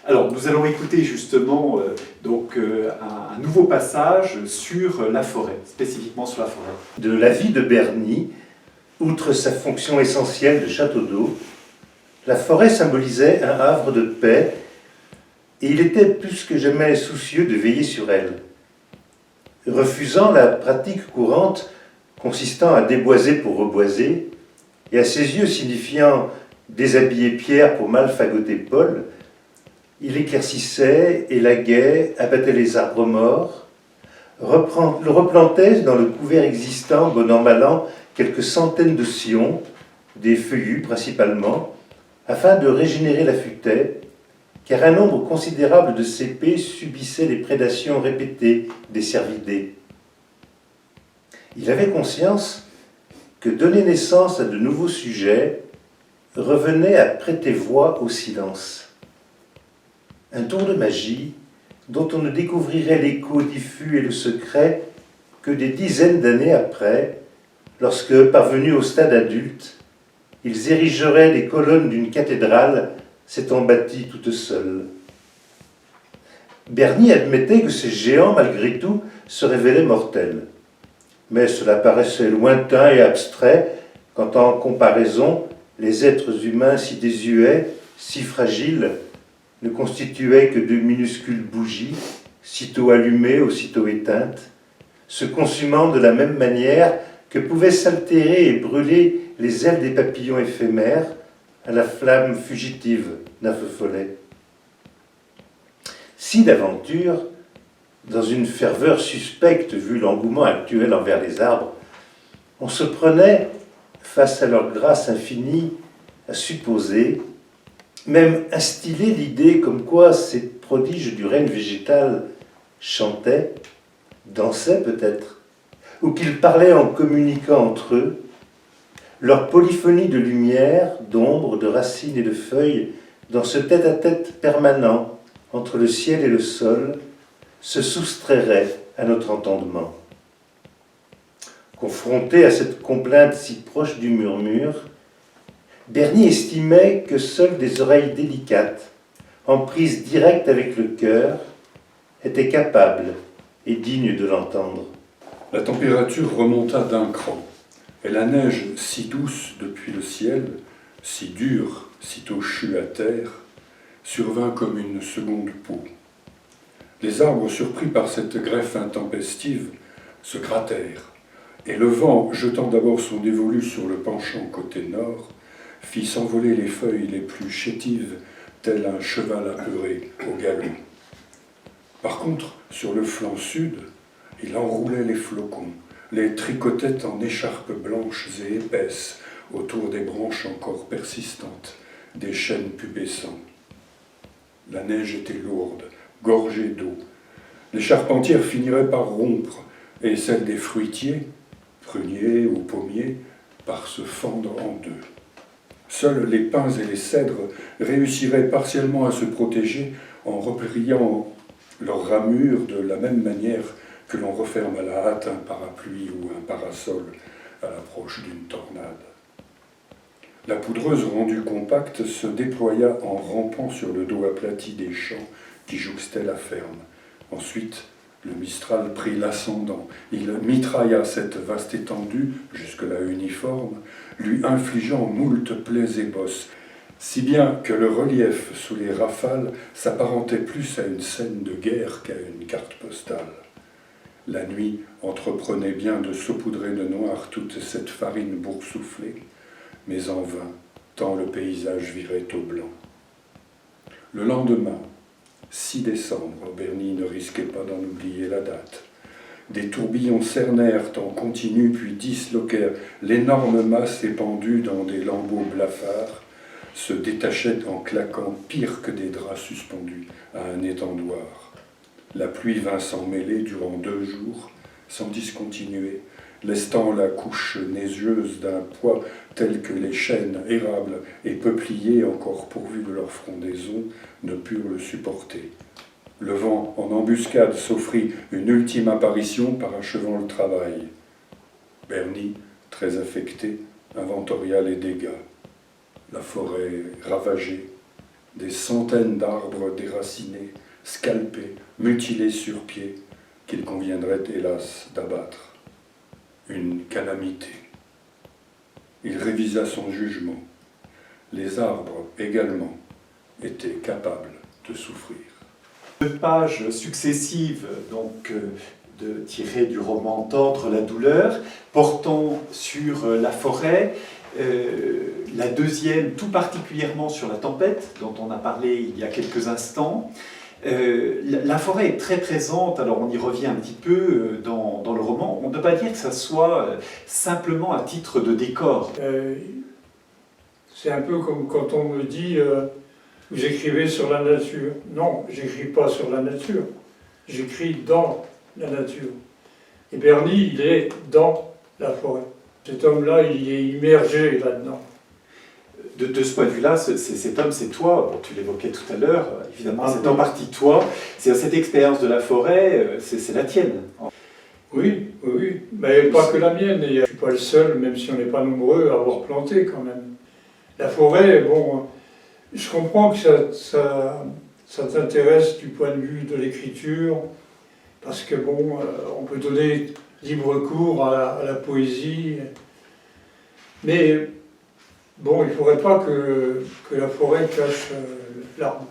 Alors, nous allons écouter justement un nouveau passage sur la forêt, spécifiquement sur la forêt. De la vie de Berny, outre sa fonction essentielle de château d'eau, la forêt symbolisait un havre de paix et il était plus que jamais soucieux de veiller sur elle. Refusant la pratique courante consistant à déboiser pour reboiser, et à ses yeux signifiant déshabiller Pierre pour mal fagoter Paul, il éclaircissait, élaguait, abattait les arbres morts, le replantait dans le couvert existant, bon an mal an, quelques centaines de sillons, des feuillus principalement, afin de régénérer la futaie, car un nombre considérable de cépées subissaient les prédations répétées des cervidés. Il avait conscience que donner naissance à de nouveaux sujets revenait à prêter voix au silence. Un tour de magie dont on ne découvrirait l'écho diffus et le secret que des dizaines d'années après, lorsque, parvenus au stade adulte, ils érigeraient les colonnes d'une cathédrale s'étant bâtie toute seule. Berny admettait que ces géants, malgré tout, se révélaient mortels. Mais cela paraissait lointain et abstrait quand, en comparaison, les êtres humains si désuets, si fragiles, ne constituaient que de minuscules bougies, sitôt allumées, aussitôt éteintes, se consumant de la même manière que pouvaient s'altérer et brûler les ailes des papillons éphémères à la flamme fugitive d'un feu follet. Si d'aventure, dans une ferveur suspecte vu l'engouement actuel envers les arbres, on se prenait, face à leur grâce infinie, à supposer, même instiller l'idée comme quoi ces prodiges du règne végétal chantaient, dansaient peut-être, ou qu'ils parlaient en communiquant entre eux, leur polyphonie de lumière, d'ombre, de racines et de feuilles, dans ce tête-à-tête permanent entre le ciel et le sol, se soustrairait à notre entendement. Confronté à cette complainte si proche du murmure, Berny estimait que seules des oreilles délicates, en prise directe avec le cœur, étaient capables et dignes de l'entendre. La température remonta d'un cran, et la neige si douce depuis le ciel, si dure, sitôt chue à terre, survint comme une seconde peau. Les arbres, surpris par cette greffe intempestive, se grattèrent, et le vent, jetant d'abord son dévolu sur le penchant côté nord, fit s'envoler les feuilles les plus chétives, tel un cheval apeuré au galop. Par contre, sur le flanc sud, il enroulait les flocons, les tricotait en écharpes blanches et épaisses autour des branches encore persistantes, des chênes pubescents. La neige était lourde, gorgée d'eau. Les charpentières finiraient par rompre, et celles des fruitiers, pruniers ou pommiers, par se fendre en deux. Seuls les pins et les cèdres réussiraient partiellement à se protéger en repliant leurs ramures de la même manière que l'on referme à la hâte un parapluie ou un parasol à l'approche d'une tornade. La poudreuse rendue compacte se déploya en rampant sur le dos aplati des champs qui jouxtaient la ferme. Ensuite, le Mistral prit l'ascendant. Il mitrailla cette vaste étendue, jusque-là uniforme, lui infligeant moult plaies et bosses, si bien que le relief sous les rafales s'apparentait plus à une scène de guerre qu'à une carte postale. La nuit entreprenait bien de saupoudrer de noir toute cette farine boursouflée, mais en vain, tant le paysage virait au blanc. Le lendemain, 6 décembre, Berny ne risquait pas d'en oublier la date. Des tourbillons cernèrent en continu, puis disloquèrent. L'énorme masse épandue dans des lambeaux blafards se détachait en claquant pire que des draps suspendus à un étendoir. La pluie vint s'en mêler durant 2 jours, sans discontinuer, lestant la couche neigeuse d'un poids tel que les chênes érables et peupliers, encore pourvus de leur frondaison, ne purent le supporter. Le vent, en embuscade, s'offrit une ultime apparition parachevant le travail. Berny, très affecté, inventoria les dégâts. La forêt ravagée, des centaines d'arbres déracinés, scalpés, mutilés sur pied, qu'il conviendrait hélas d'abattre. Une calamité. Il révisa son jugement. Les arbres également étaient capables de souffrir. 2 pages successives donc, tirées du roman Tordre la douleur, portant sur la forêt, la deuxième tout particulièrement sur la tempête, dont on a parlé il y a quelques instants. La forêt est très présente, alors on y revient un petit peu dans le roman. On ne peut pas dire que ça soit simplement à titre de décor. C'est un peu comme quand on me dit vous écrivez sur la nature. Non, j'écris pas sur la nature, j'écris dans la nature. Et Bernie, il est dans la forêt. Cet homme-là, il est immergé là-dedans. De ce point de vue-là, cet homme, c'est toi. Bon, tu l'évoquais tout à l'heure, évidemment, c'est en partie toi. C'est cette expérience de la forêt, c'est la tienne. Oui, oui, oui, mais pas que la mienne. Et je ne suis pas le seul, même si on n'est pas nombreux, à avoir planté quand même. La forêt, bon, je comprends que ça t'intéresse du point de vue de l'écriture, parce que bon, on peut donner libre cours à la poésie, mais bon, il ne faudrait pas que la forêt cache l'arbre.